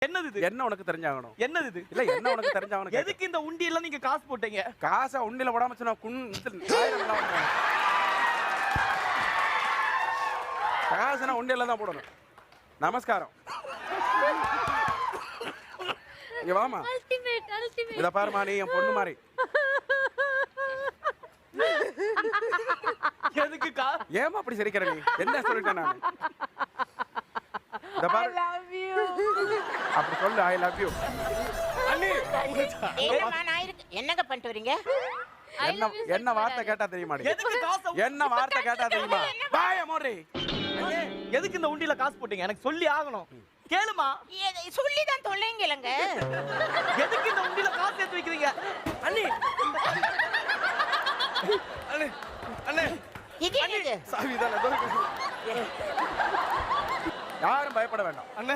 என்னது இது? என்ன உனக்கு தெரிஞ்சாகணும்? என்னது இது? இல்ல என்ன உனக்கு தெரிஞ்சாகணும்? எதுக்கு இந்த உண்டியல்ல நீங்க காசு போட்டீங்க? காசை உண்டியல போடாம சொன்னா காசுனா உண்டியல்ல தான் போடணும். நமஸ்காரம். இங்க வாமா. இத பாருமா, நீ என் பொண்ணு மாதிரி. எதுக்கு ஏமா அப்படி சிரிக்கிற நீ? என்ன சொல்லிட்டேன் நான்? இத பாரு. I love you. அப்படி சொல்லு, I love you. அண்ணி, என்னங்க பண்ணிட்டு வரீங்க? என்ன வார்த்தை கேட்டா தெரியுமா? எதுக்கு காசு? என்ன வார்த்தை கேட்டா தெரியுமா? வாய மூடி. எதுக்கு இந்த உண்டியல காசு போட்டீங்க? எனக்கு சொல்லி ஆகணும். கேளுமா. சொல்லி தான் தொல்லைங்கலங்க. எதுக்கு இந்த உண்டியல காசு ஏத்தி வைக்கிறீங்க? அண்ணி. அண்ணே. அண்ணே. இது சாவி தான. யாரும் பயப்பட வேண்டாம். அண்ணே.